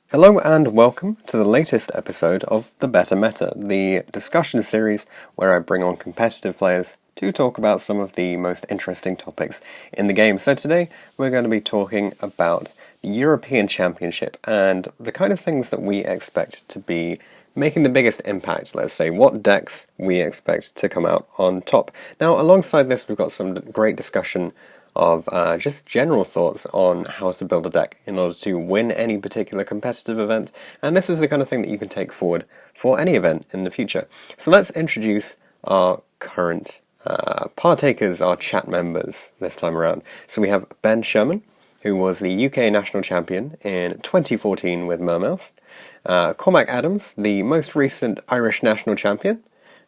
Hello and welcome to the latest episode of The Better Meta, the discussion series where I bring on competitive players to talk about some of the most interesting topics in the game. So today we're going to be talking about the European Championship and the kind of things that we expect to be making the biggest impact, let's say, what decks we expect to come out on top. Now, alongside this, we've got some great discussion of just general thoughts on how to build a deck in order to win any particular competitive event, and this is the kind of thing that you can take forward for any event in the future. So let's introduce our current partakers, our chat members this time around. So we have Ben Sherman, who was the UK National Champion in 2014 with Mermouse, Cormac Adams, the most recent Irish National Champion,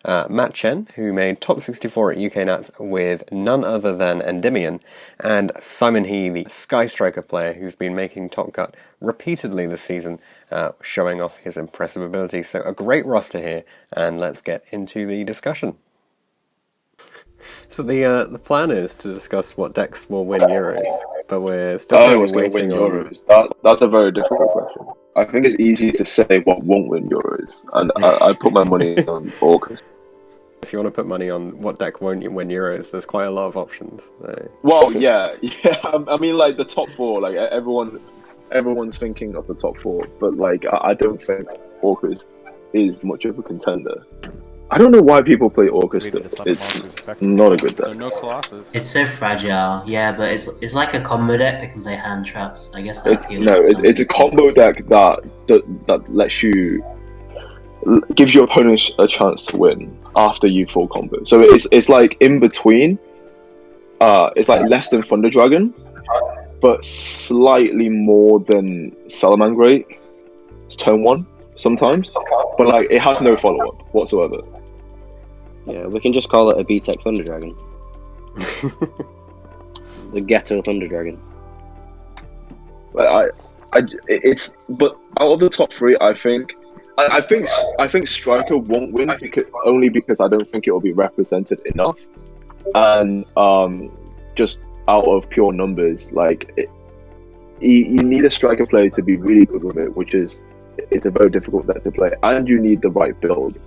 Matt Chen, who made top 64 at UK Nats with none other than Endymion, and Simon He, the Sky Striker player who's been making top cut repeatedly this season, showing off his impressive ability. So a great roster here, and let's get into the discussion. So the plan is to discuss what decks will win Euros, but we're still waiting on Euros. That's a very difficult question. I think it's easy to say what won't win Euros, and I put my money on Orcas. If you want to put money on what deck won't win Euros, there's quite a lot of options. Well, yeah. I mean, like the top four, like everyone's thinking of the top four, but like I don't think Orcas is much of a contender. I don't know why people play Orcas still. It's not a good deck. So no Colossus. It's so fragile, yeah, but it's like a combo deck that can play hand traps. I guess that appeals to some it's a people. combo deck that lets you gives your opponent a chance to win after you full combo. So it's like in between. It's like less than Thunder Dragon, but slightly more than Salamangreat. It's turn one sometimes, but like it has no follow up whatsoever. Yeah, we can just call it a B-Tech Thunder Dragon. The Ghetto Thunder Dragon. But but out of the top three, I think Striker won't win only because I don't think it will be represented enough, and just out of pure numbers, you need a Striker player to be really good with it, it's a very difficult deck to play, and you need the right build.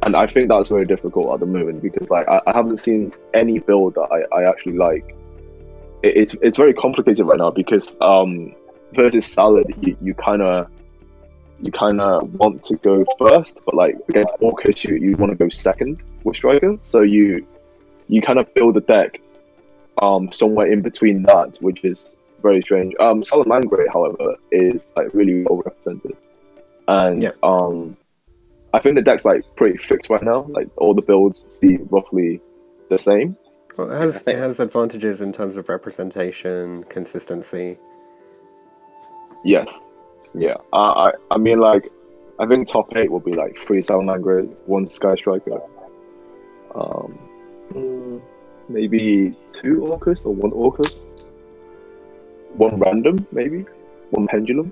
And I think that's very difficult at the moment because I haven't seen any build that I actually like. It's very complicated right now because versus Salad you kind of want to go first, but like against Orcas you want to go second with Striker. So you kind of build a deck somewhere in between that, which is very strange. Salamangreat, however, is like really well represented, and yeah. I think the deck's like pretty fixed right now. Like all the builds seem roughly the same. Well, it has advantages in terms of representation, consistency. Yes, yeah. I mean, like, I think top 8 will be like 3 Salamangreat, 1 Sky Striker, maybe 2 Orcas or 1 Orcas, 1 random, maybe 1 Pendulum,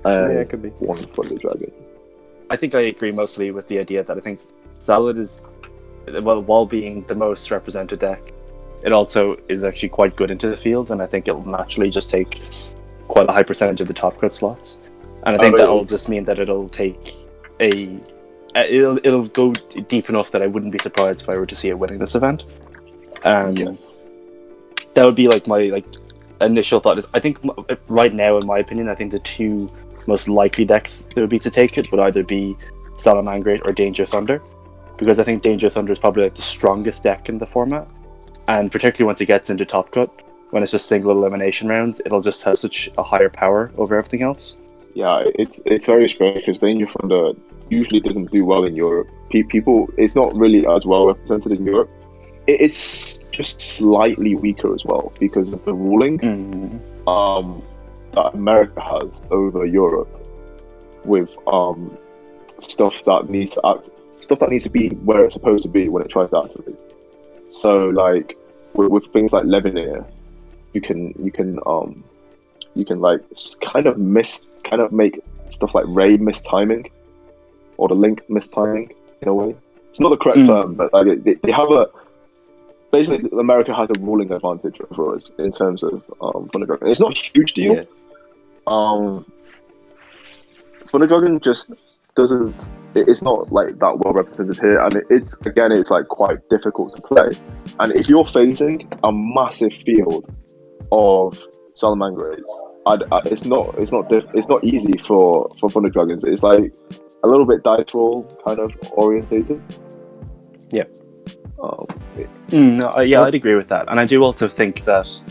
and Yeah, it could be 1 Thunder Dragon. I think I agree mostly with the idea that I think Salad is, well, while being the most represented deck, it also is actually quite good into the field, and I think it'll naturally just take quite a high percentage of the top cut slots. And I think that'll just mean that it'll take it'll go deep enough that I wouldn't be surprised if I were to see it winning this event. Yes. That would be like my initial thought. I think right now, in my opinion, I think the two most likely decks that would be to take it would either be Salamangreat or Danger Thunder, because I think Danger Thunder is probably like the strongest deck in the format, and particularly once it gets into Top Cut, when it's just single elimination rounds, it'll just have such a higher power over everything else. Yeah, it's very strange because Danger Thunder usually doesn't do well in Europe. It's not really as well represented in Europe. It's just slightly weaker as well because of the ruling that America has over Europe with stuff that needs to be where it's supposed to be when it tries to activate. So like with things like Levineer, you can like kind of make stuff like Ray miss timing, or the Link miss timing in a way. It's not the correct term, but like they have basically America has a ruling advantage over us in terms of Thunder Dragon. It's not a huge deal, Thunder Dragon just doesn't. It's not like that well represented here, and it's like quite difficult to play. And if you're facing a massive field of Salamangreats, it's not easy for Thunder Dragons. It's like a little bit dice roll kind of orientated. Yeah. I'd agree with that, and I do also think that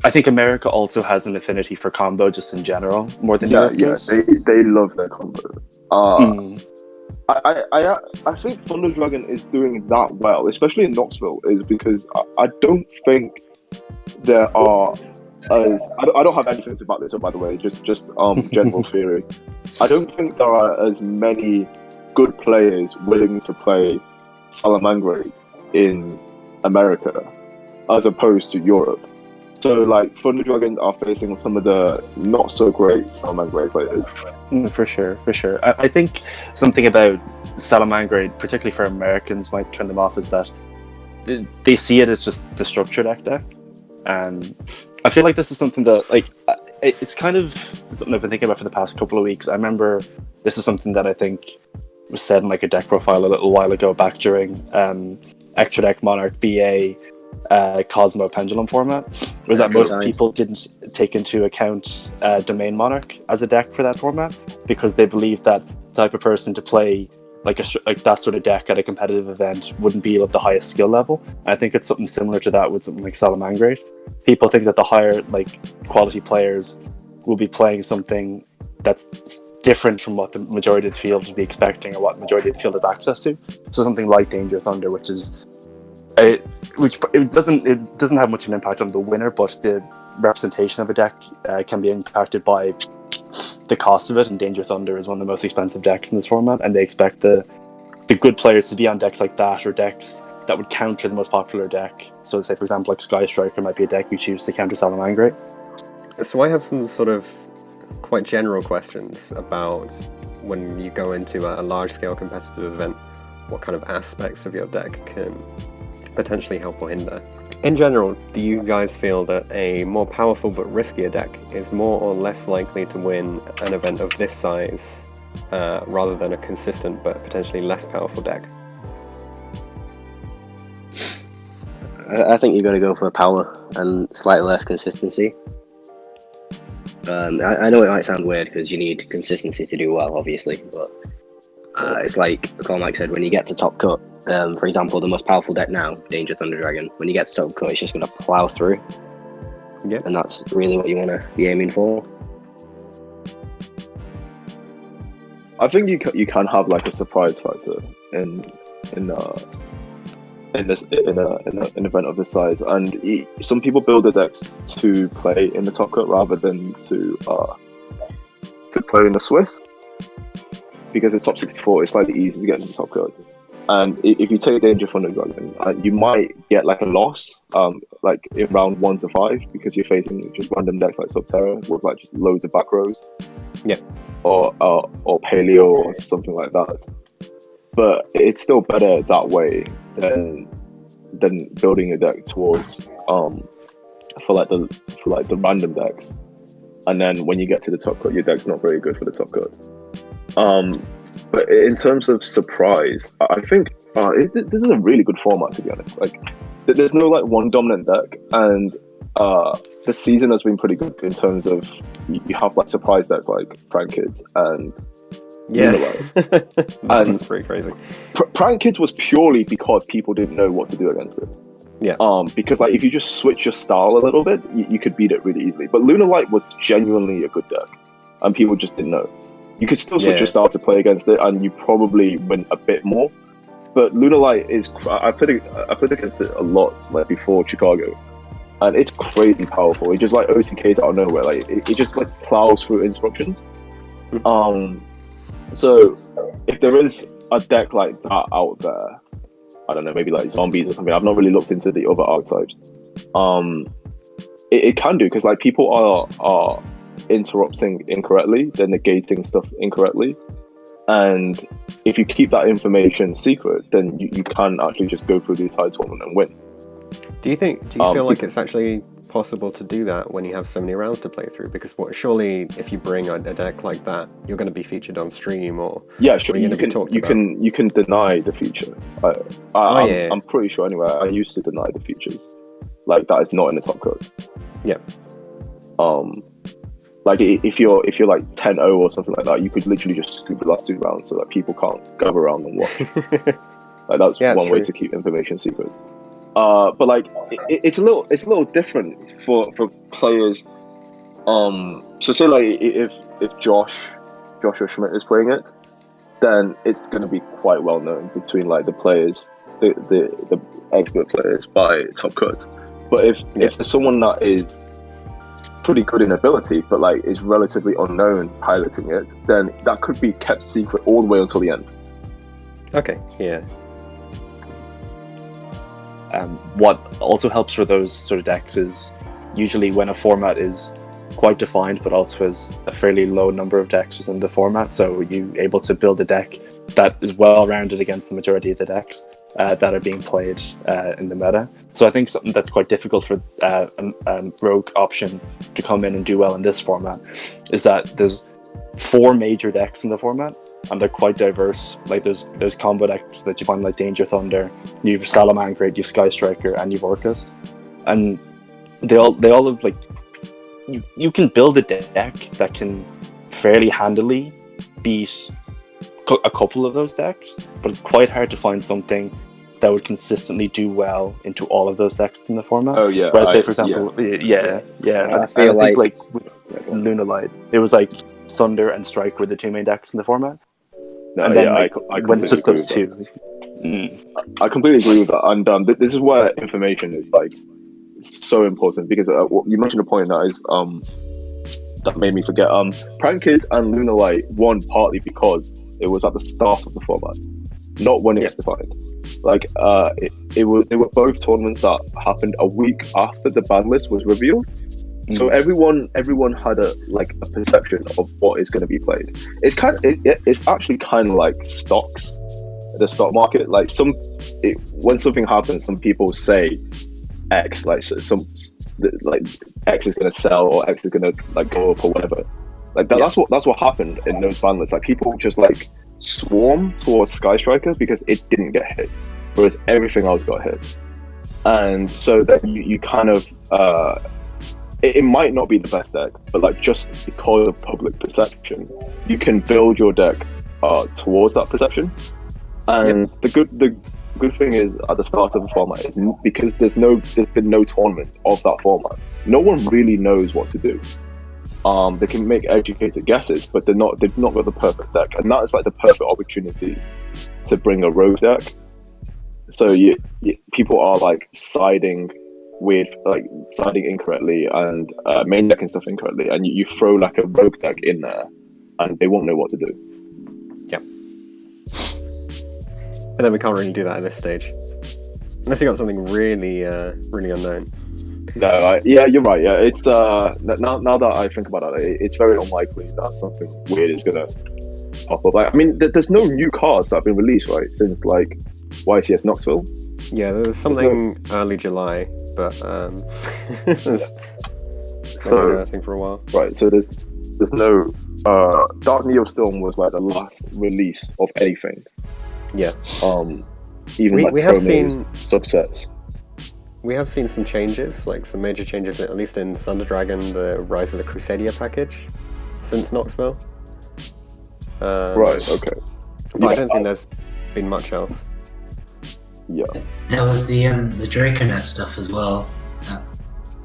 I think America also has an affinity for combo just in general more than Europe does. They love their combo. I think Thunder Dragon is doing that well, especially in Knoxville, is because I don't think there are I don't have anything to back this up, by the way, just general theory. I don't think there are as many good players willing to play Salamangreat in America as opposed to Europe. So, like, Thunder Dragons are facing some of the not so great Salamangreat players. For sure. I think something about Salamangreat, particularly for Americans, might turn them off is that they see it as just the structure deck. And I feel like this is something that, like, it's kind of something I've been thinking about for the past couple of weeks. I remember this is something that I think was said in, like, a deck profile a little while ago back during Extra Deck Monarch BA Cosmo Pendulum format, was that most people didn't take into account Domain Monarch as a deck for that format because they believed that type of person to play like that sort of deck at a competitive event wouldn't be of the highest skill level. And I think it's something similar to that with something like Salamangreat. People think that the higher like quality players will be playing something that's different from what the majority of the field would be expecting or what the majority of the field has access to. So something like Danger Thunder, which doesn't have much of an impact on the winner, but the representation of a deck can be impacted by the cost of it. And Danger Thunder is one of the most expensive decks in this format, and they expect the good players to be on decks like that, or decks that would counter the most popular deck. So, say for example, like Sky Striker might be a deck we choose to counter Salamangreat. So I have some sort of quite general questions about when you go into a large-scale competitive event, what kind of aspects of your deck can potentially help or hinder. In general, do you guys feel that a more powerful but riskier deck is more or less likely to win an event of this size rather than a consistent but potentially less powerful deck? I think you've got to go for power and slightly less consistency. I know it might sound weird because you need consistency to do well, obviously, but it's like Cormac said, when you get to top cut, for example, the most powerful deck now, Danger Thunder Dragon, when you get to top cut, it's just going to plow through. Yep. And that's really what you want to be aiming for. I think you can have like a surprise factor in an event of this size, and some people build their decks to play in the top cut rather than to play in the Swiss, because it's top 64. It's slightly easier to get into the top cut. And if you take Danger Thunder Dragon, you might get like a loss, like in round 1 to 5, because you're facing just random decks like Subterra with like just loads of back rows, or Paleo or something like that. But it's still better that way than building a deck towards for the random decks, and then when you get to the top cut, your deck's not very good for the top cut. But in terms of surprise, I think this is a really good format, to be honest. Like, there's no like one dominant deck, and the season has been pretty good in terms of you have like surprise decks like Prank Kids and That's pretty crazy. Prank Kids was purely because people didn't know what to do against it. Yeah. Because like if you just switch your style a little bit, you could beat it really easily. But Lunar Light was genuinely a good deck, and people just didn't know. You could still switch your style to play against it, and you probably win a bit more. But Lunar Light is I played against it a lot, like before Chicago, and it's crazy powerful. It just like OCKs out of nowhere. Like it just like plows through instructions. So if there is a deck like that out there, I don't know, maybe like zombies or something. I've not really looked into the other archetypes. It can do, because like people are interrupting incorrectly, they're negating stuff incorrectly, and if you keep that information secret, then you can actually just go through the entire tournament and win. Do you feel like it's actually possible to do that when you have so many rounds to play through? Because surely if you bring a deck like that, you're going to be featured on stream, or yeah, sure. you're going to be talked about. You can deny the feature. I'm pretty sure anyway. I used to deny the features. Like that is not in the top code. Yeah. Like if you're like 10-0 or something like that, you could literally just scoop the last 2 rounds so that people can't go around and watch. Like that's one way to keep information secret. But like it's a little different for players. So say like if Joshua Schmidt is playing it, then it's going to be quite well known between like the players, the expert players by top cut. But if there's someone that is pretty good in ability, but like is relatively unknown piloting it, then that could be kept secret all the way until the end. Okay, yeah. What also helps for those sort of decks is usually when a format is quite defined, but also has a fairly low number of decks within the format, so you're able to build a deck that is well-rounded against the majority of the decks that are being played in the meta. So I think something that's quite difficult for a rogue option to come in and do well in this format is that there's 4 major decks in the format, and they're quite diverse. Like there's combo decks that you find like Danger Thunder, you've Salamangreat, you've Sky Striker, and you've Orcas, and they all have like you can build a deck that can fairly handily beat a couple of those decks, but it's quite hard to find something that would consistently do well into all of those decks in the format. Oh yeah. Whereas, say for example, yeah. I feel think like with Luna Light, it was like Thunder and Strike were the 2 main decks in the format. No, and then yeah, when it's just those 2. I completely agree with that, and this is where information is like so important, because you mentioned a point that is that made me forget. Prankers and Luna Light won partly because it was at the start of the format, not when it was defined. Like they were both tournaments that happened a week after the ban list was revealed. So everyone had a perception of what is going to be played. It's actually kind of like stocks, the stock market. Like when something happens, some people say X, like X is going to sell or X is going to like go up or whatever. Like that, that's what happened in those ban lists. Like people just like swarm towards Sky Striker because it didn't get hit, whereas everything else got hit. And so that you kind of it might not be the best deck, but like just because of public perception, you can build your deck towards that perception. And the good thing is at the start of the format is because there's been no tournament of that format. No one really knows what to do. They can make educated guesses, but they've not got the perfect deck, and that is like the perfect opportunity to bring a rogue deck. So people are like siding incorrectly and main decking stuff incorrectly, and you throw like a rogue deck in there, and they won't know what to do. Yep. And then we can't really do that at this stage, unless you got something really, really unknown. No, yeah, you're right. Yeah, it's now that I think about it, it's very unlikely that something weird is gonna pop up. Like, I mean, there's no new cards that have been released, right, since like YCS Knoxville. Yeah, there's something early July, but so I think for a while. Right, so there's no Dark Neostorm was like the last release of anything. Yeah. Even we have seen subsets. We have seen some changes, like some major changes, at least in Thunder Dragon, the Rise of the Crusadia package, since Knoxville. Right, okay. But I don't think there's been much else. Yeah. There was the Draconet stuff as well.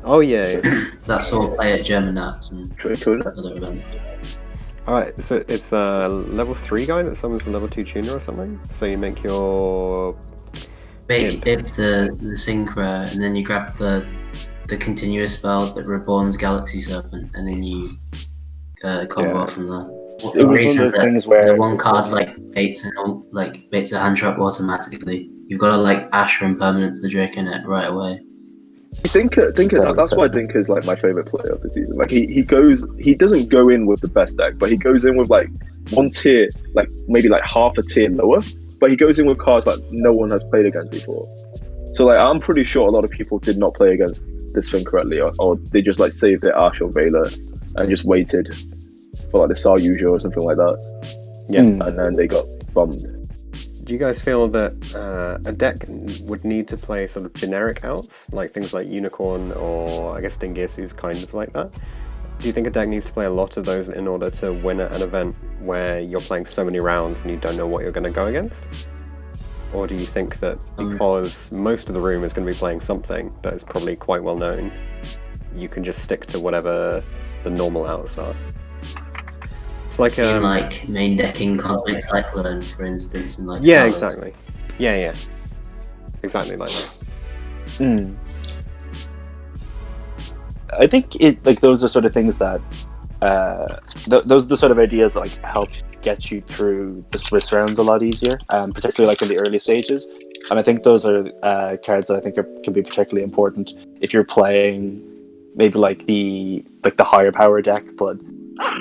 Oh yeah. That's all play at German Nats and Draconet? other events. Alright, so it's a level 3 guy that summons a level 2 tuner or something? So you make your... Make the Synchro, and then you grab the continuous spell that reborns Galaxy Serpent, and then you combo off from there. It was one of those things where the one card baits a hand trap automatically. You've got to like Asher and Permanence the Draconet right away. Dinker, that's why Dinker is like my favorite player of the season. Like he doesn't go in with the best deck, but he goes in with like one tier, like maybe like half a tier lower. But he goes in with cards that no one has played against before. So like I'm pretty sure a lot of people did not play against this thing correctly, or they just like saved their Ash or Veiler and just waited for like the Saryuja or something like that. Yeah. And then they got bummed. Do you guys feel that a deck would need to play sort of generic outs, like things like Unicorn, or I guess Dingirsu's kind of like that? Do you think a deck needs to play a lot of those in order to win at an event where you're playing so many rounds and you don't know what you're going to go against? Or do you think that because most of the room is going to be playing something that is probably quite well known, you can just stick to whatever the normal outs are? It's like like main decking Cosmic Cyclone, for instance, and like yeah, exactly. Yeah, exactly like that. I think those are sort of things that those are the sort of ideas that like help get you through the Swiss rounds a lot easier, particularly like in the early stages. And I think those are cards that I think can be particularly important if you're playing maybe like the higher power deck, but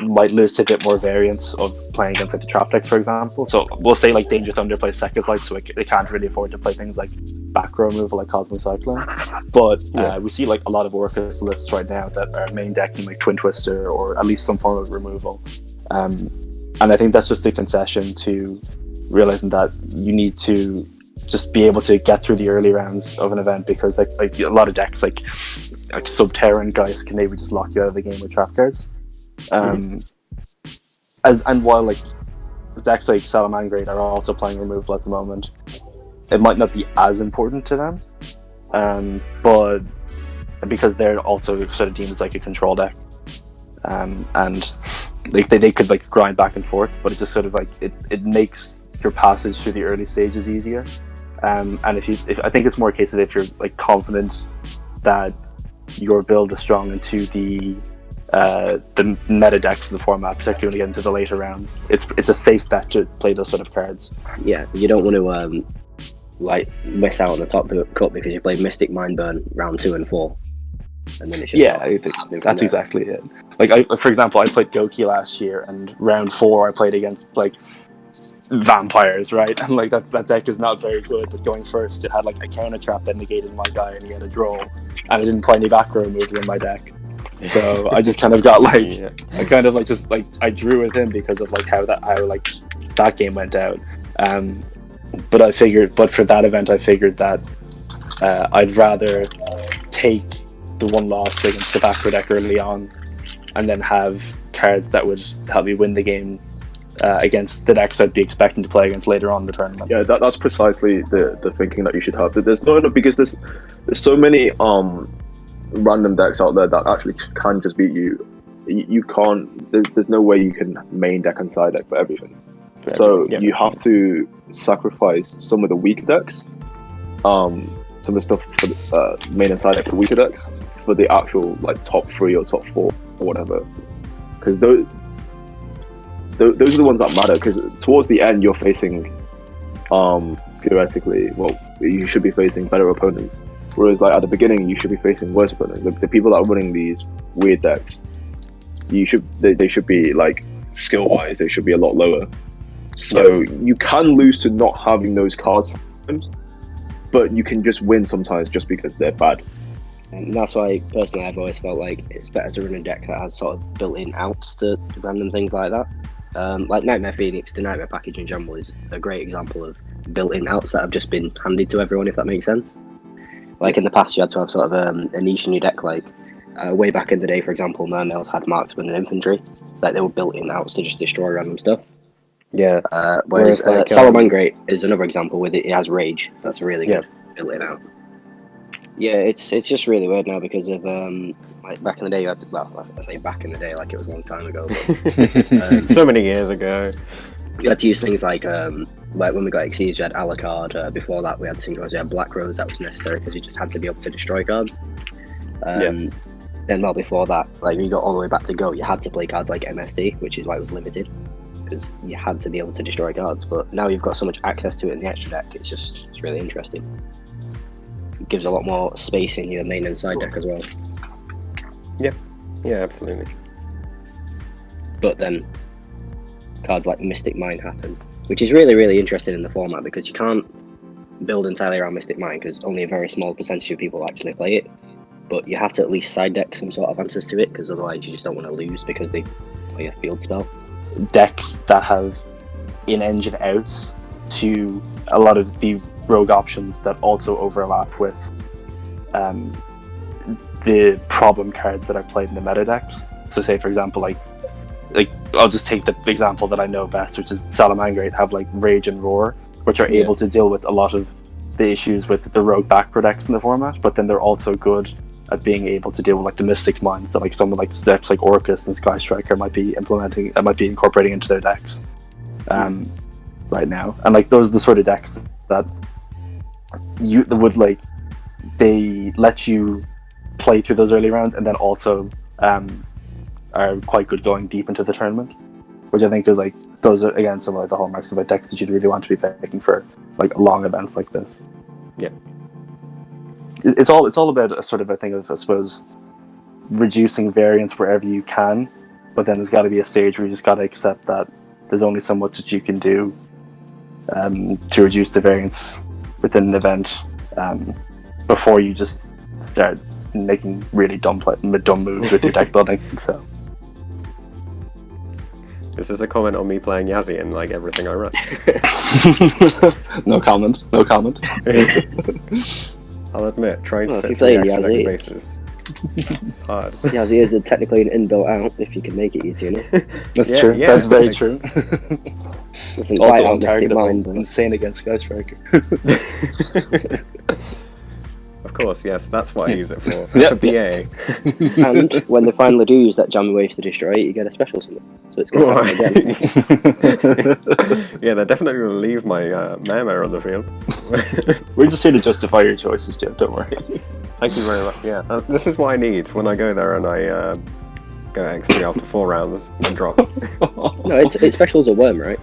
might lose to a bit more variance of playing against like the trap decks, for example. So we'll say like Danger Thunder plays Second Light, so they can't really afford to play things like back row removal like Cosmic Cyclone. But we see like a lot of Orcas lists right now that are main decking like Twin Twister or at least some form of removal. And I think that's just a concession to realizing that you need to just be able to get through the early rounds of an event, because like a lot of decks like Subterran guys can maybe just lock you out of the game with trap cards. And while like decks like Salamangreat are also playing removal at the moment, it might not be as important to them, but because they're also sort of deemed as like a control deck, and like they could like grind back and forth, but it just sort of like it makes your passage through the early stages easier. And if I think it's more a case of if you're like confident that your build is strong into the meta decks of the format, particularly when you get into the later rounds, it's a safe bet to play those sort of cards. Yeah, you don't want to like miss out on the top cut because you played Mystic Mindburn round 2 and 4, and then it's just that's exactly it. Like for example, I played Goki last year, and round 4 I played against like vampires, right? And like that deck is not very good, but going first it had like a counter trap that negated my guy, and he had a draw, and I didn't play any back row removal in my deck. So I just kind of got like I kind of like just like I drew with him because of like how that game went out. But for that event I figured that I'd rather take the one loss against the back row deck early on, and then have cards that would help me win the game against the decks I'd be expecting to play against later on in the tournament. Yeah, that's precisely the thinking that you should have. There's no because there's so many random decks out there that actually can just beat you. You can't. There's no way you can main deck and side deck for everything. So you have to sacrifice some of the weaker decks, some of the stuff for the main and side deck for weaker decks, for the actual like top 3 or top 4 or whatever. Because those are the ones that matter. Because towards the end you're facing, theoretically, well, you should be facing better opponents. Whereas like at the beginning you should be facing worse opponents. The people that are running these weird decks, they should be like skill wise, they should be a lot lower. So you can lose to not having those cards sometimes, but you can just win sometimes just because they're bad. And that's why personally I've always felt like it's better to run a deck that has sort of built-in outs to random things like that. Like Nightmare Phoenix, the Nightmare package in general is a great example of built-in outs that have just been handed to everyone, if that makes sense. Like in the past you had to have sort of a niche in your deck, like way back in the day, for example, Mermails had Marksman and Infantry, like they were built-in outs to just destroy random stuff. Yeah. Whereas like, Salamangreat is another example with it has Rage. That's a really good built-in out. Yeah, it's just really weird now because of like back in the day you had to, well, I say back in the day like it was a long time ago, but, so many years ago. You had to use things like when we got Xyz, you had Alucard. Before that, we had Synchros, we had Black Rose. That was necessary because you just had to be able to destroy cards. Then, well, before that, like when you got all the way back to Go, you had to play cards like MST, which is why it was limited, because you had to be able to destroy cards. But now you've got so much access to it in the extra deck. It's really interesting. It gives a lot more space in your main and side deck as well. Yeah, absolutely. But then cards like Mystic Mind happen, which is really, really interesting in the format because you can't build entirely around Mystic Mind because only a very small percentage of people actually play it. but you have to at least side deck some sort of answers to it, because otherwise you just don't want to lose because they play a field spell. Decks that have in-engine outs to a lot of the rogue options that also overlap with the problem cards that are played in the meta decks. So say, for example, like I'll just take the example that I know best, which is Salamangreat have like Rage and Roar, which are able to deal with a lot of the issues with the rogue backrow decks in the format, but then they're also good at being able to deal with like the Mystic Minds that like someone like decks like Orcas and Sky Striker might be incorporating into their decks right now. And like those are the sort of decks that they let you play through those early rounds, and then also are quite good going deep into the tournament, which I think is like, those are again some of like the hallmarks of like decks that you'd really want to be picking for like long events like this. Yeah, it's all about a sort of a thing of, I suppose, reducing variance wherever you can, but then there's got to be a stage where you just got to accept that there's only so much that you can do to reduce the variance within an event before you just start making really dumb moves with your deck building. So this is a comment on me playing Yazzie and like everything I run. No comment. I'll admit, trying to Well, if fit you're three playing extra deck Yazzie, spaces. It's hard. Yazzie is technically an inbuilt out if you can make it easier enough. That's Yeah, true. yeah, That's very like- true. Doesn't Also quite out Mystic untargetable, Mind, but insane against Sky Striker. Of course, yes, that's what I use it for. Yep. For BA. and when they finally do use that Jammer Waves to destroy it, you get a special summon. So it's going to happen again. Yeah, they're definitely going to leave my Mamo on the field. We're just here to justify your choices, Jim. Don't worry. Thank you very much. Yeah, this is what I need when I go there and I go X3 after 4 rounds and drop. No, it specials a worm, right?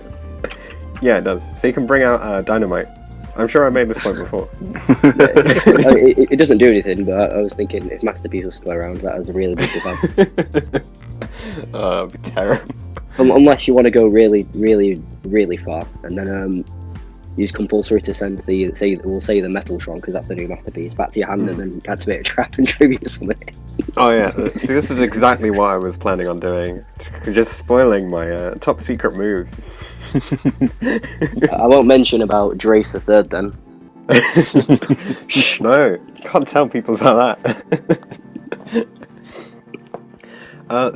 Yeah, it does. So you can bring out Dynamite. I'm sure I made this point before. It doesn't do anything, but I was thinking if Masterpiece was still around, that was a really big event. It'd be terrible. Unless you want to go really, really, really far, and then use compulsory to send the Metal Tron, because that's the new Masterpiece, back to your hand, and then activate a trap and tribute summon it. Oh yeah, see, this is exactly what I was planning on doing. Just spoiling my top secret moves. I won't mention about Drace the Third then. Shh, no, can't tell people about that.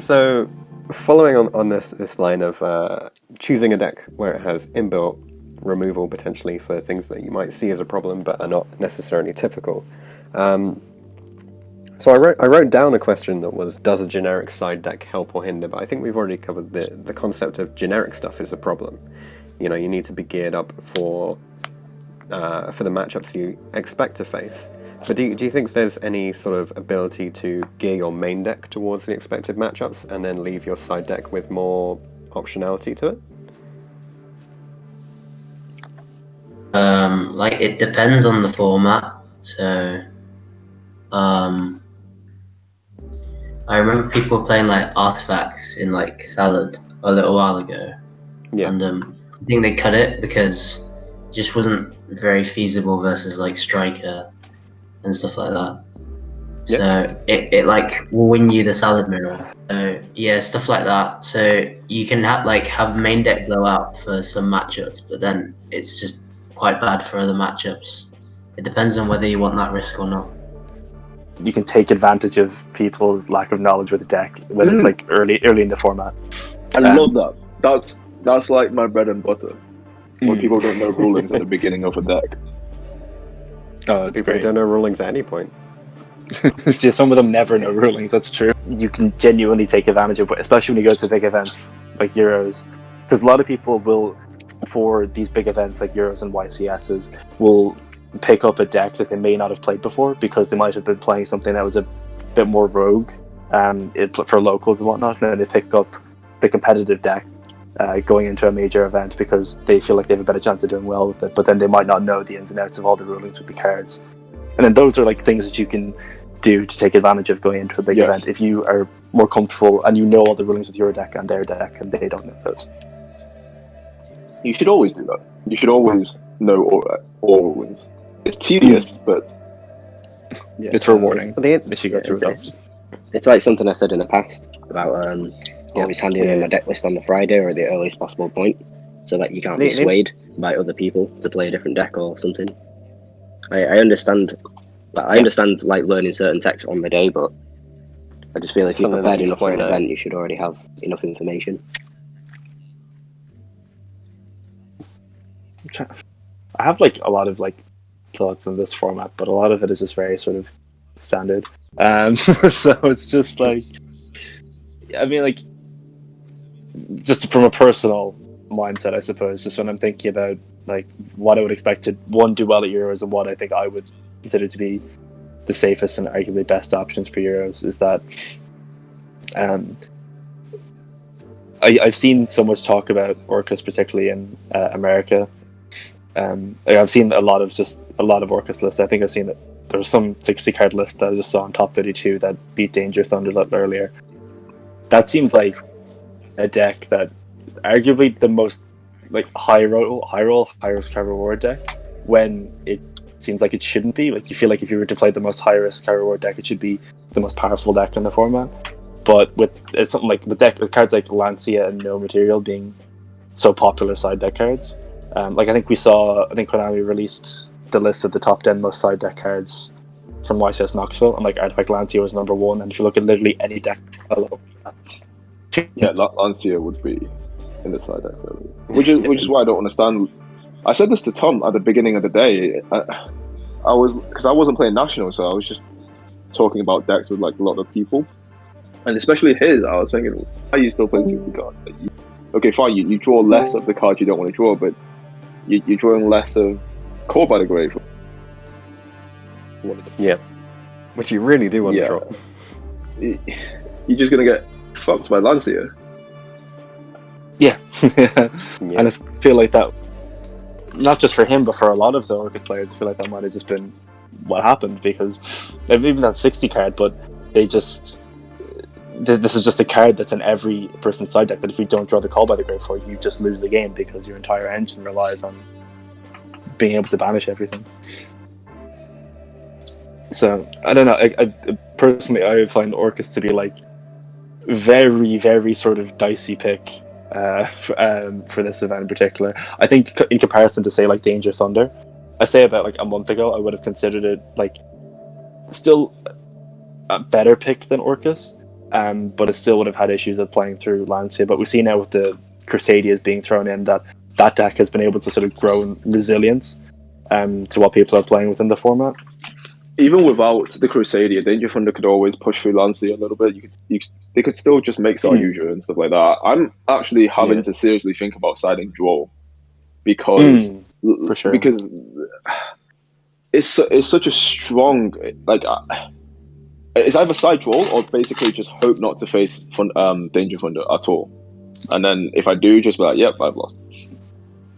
So, following on this line of choosing a deck where it has inbuilt removal potentially for things that you might see as a problem but are not necessarily typical. So I wrote down a question that was, does a generic side deck help or hinder? But I think we've already covered the concept of generic stuff is a problem. You know, you need to be geared up for the matchups you expect to face. But do you think there's any sort of ability to gear your main deck towards the expected matchups and then leave your side deck with more optionality to it? Like, it depends on the format. So, I remember people were playing like artifacts in like Salad a little while ago. Yeah. And I think they cut it because it just wasn't very feasible versus like Striker and stuff like that. Yep. So it like will win you the Salad Mirror. So yeah, stuff like that. So you can have main deck blowout for some matchups, but then it's just quite bad for other matchups. It depends on whether you want that risk or not. You can take advantage of people's lack of knowledge with the deck when it's like early in the format. I love that. That's like my bread and butter. When people don't know rulings at the beginning of a deck. Oh, that's People great. don't know rulings at any point. Yeah, some of them never know rulings, that's true. You can genuinely take advantage of it, especially when you go to big events like Euros. Because a lot of people will, for these big events like Euros and YCSs, will pick up a deck that they may not have played before because they might have been playing something that was a bit more rogue for locals and whatnot, and then they pick up the competitive deck going into a major event because they feel like they have a better chance of doing well with it, but then they might not know the ins and outs of all the rulings with the cards. And then those are like things that you can do to take advantage of going into a big event if you are more comfortable and you know all the rulings with your deck and their deck and they don't know those. You should always do that. You should always know all rulings. It's tedious, but Yeah, it's rewarding. If you go through it. It's like something I said in the past about always handing in my deck list on the Friday or at the earliest possible point, so that you can't be swayed by other people to play a different deck or something. I understand. I understand like learning certain decks on the day, but I just feel if you're prepared enough for an event, you should already have enough information. I have like a lot of like thoughts on this format, but a lot of it is just very sort of standard. So it's just like, I mean, like, just from a personal mindset, I suppose, just when I'm thinking about like what I would expect to do well at Euros and what I think I would consider to be the safest and arguably best options for Euros, is that I've seen so much talk about Orcas, particularly in America. I've seen a lot of Orcas lists. I think I've seen that there was some 60 card list that I just saw on top 32 that beat Danger Thunder a little earlier. That seems like a deck that is arguably the most like high risk high reward deck, when it seems like it shouldn't be. Like, you feel like if you were to play the most high risk high reward deck, it should be the most powerful deck in the format. But with something like with cards like Lancia and No Material being so popular side deck cards, like I think Konami released the list of the top 10 most side deck cards from YCS Knoxville, and like Artifact Lancia was number 1. And if you look at literally any deck, Lancia would be in the side deck, really. Which is why I don't understand. I said this to Tom at the beginning of the day. I wasn't playing National, so I was just talking about decks with like a lot of people, and especially his. I was thinking, why are you still playing 60 cards? Like, okay, fine, you draw less of the cards you don't want to draw, but you're drawing less of Caught by the Grave. Yeah, which you really do want to draw. You're just gonna get fucked by Lancia. Yeah. And I feel like that, not just for him, but for a lot of the Orcas players, I feel like that might have just been what happened, because they've even had 60 card, but they just... This is just a card that's in every person's side deck that if you don't draw the Call by the Grave for, you just lose the game, because your entire engine relies on being able to banish everything. So, I don't know, I personally, I find Orcas to be like very, very sort of dicey pick for this event in particular. I think in comparison to, say, like Danger Thunder, I say about like a month ago, I would have considered it like still a better pick than Orcas, but it still would have had issues of playing through Lancia. But we see now with the Crusadias being thrown in that deck has been able to sort of grow in resilience to what people are playing within the format. Even without the Crusadia, Danger Thunder could always push through Lancia a little bit. They could still just make Saryuja and stuff like that. I'm actually having to seriously think about siding Draw, because for sure. Because it's such a strong, like, it's either side Draw or basically just hope not to face Danger Thunder at all, and then if I do, just be like, yep, I've lost.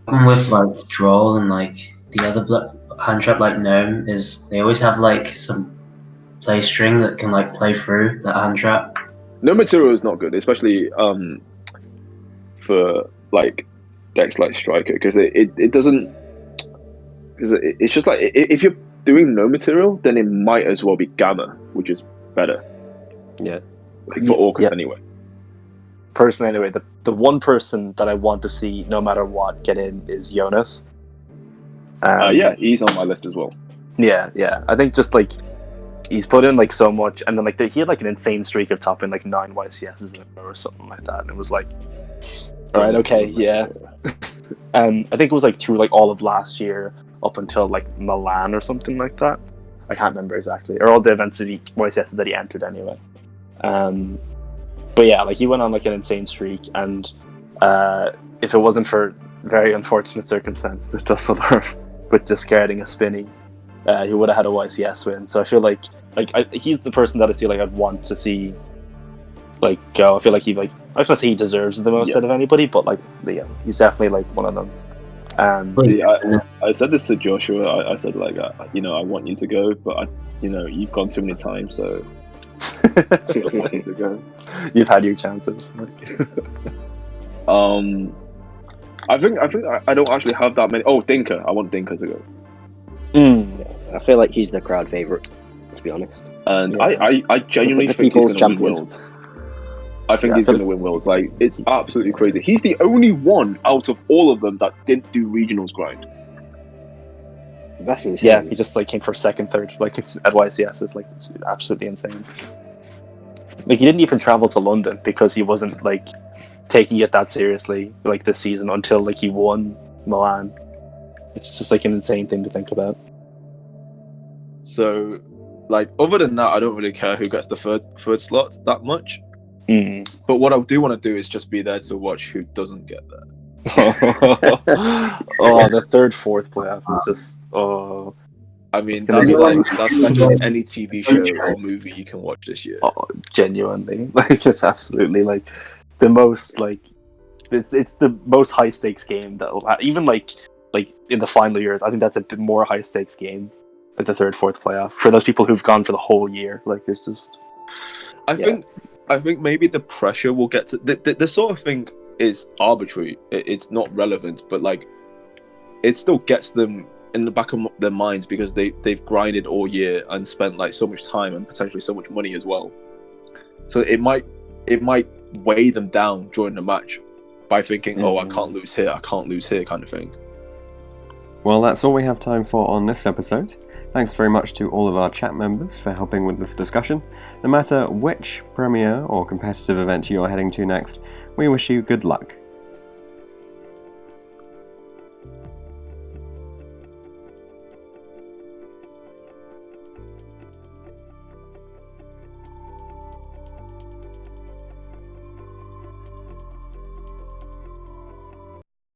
With like Draw and like the other hand trap like Gnome is they always have like some play string that can like play through that hand trap. No Material is not good, especially for like decks like Striker, because it doesn't, because it's just like, if you're doing No Material, then it might as well be Gamma, which is better. Yeah, like for Orcas anyway. Personally, anyway, the one person that I want to see no matter what get in is Jonas. He's on my list as well. Yeah. I think just like he's put in like so much, and then like he had like an insane streak of topping like 9 YCSs in a row or something like that, and it was like, all right, okay, yeah. And I think it was like through like all of last year up until like Milan or something like that. I can't remember exactly, or all the events that YCSs that he entered anyway. But yeah, like he went on like an insane streak, and if it wasn't for very unfortunate circumstances of Dusseldorf with discarding a spinny, he would have had a YCS win. So I feel like he's the person that I see like I'd want to see like go. I feel like he like, I don't say he deserves the most out of anybody, but like he's definitely like one of them. I said this to Joshua. I said like I want you to go, but you've gone too many times, so I want you to go. You've had your chances. I think I don't actually have that many. Oh, Dinka. I want Dinka to go. Yeah, I feel like he's the crowd favorite. to be honest. And Yeah. I genuinely The think he's people's going to win champion. Worlds. I think Yeah, he's so going to win Worlds. Like, it's absolutely crazy. He's the only one out of all of them that didn't do regionals grind. That's insane. Yeah, he just like came for second, third, like it's at YCS. It's absolutely insane. Like he didn't even travel to London because he wasn't like taking it that seriously like this season until like he won Milan. It's just like an insane thing to think about. So, like, other than that, I don't really care who gets the third slot that much. But what I do want to do is just be there to watch who doesn't get that. Oh, the third, fourth playoff is just I mean, It's gonna that's be like like- that's better than any TV show or movie you can watch this year. genuinely like it's absolutely like the most like it's the most high stakes game that even like in the final years. I think that's a bit more high stakes game than the third, fourth playoff for those people who've gone for the whole year. Like it's just I think maybe the pressure will get to the sort of thing is arbitrary. It's not relevant, but like it still gets them in the back of their minds because they've grinded all year and spent like so much time and potentially so much money as well. So it might weigh them down during the match by thinking, oh, I can't lose here kind of thing. Well, that's all we have time for on this episode. Thanks very much to all of our chat members for helping with this discussion. No matter which premiere or competitive event you're heading to next, we wish you good luck.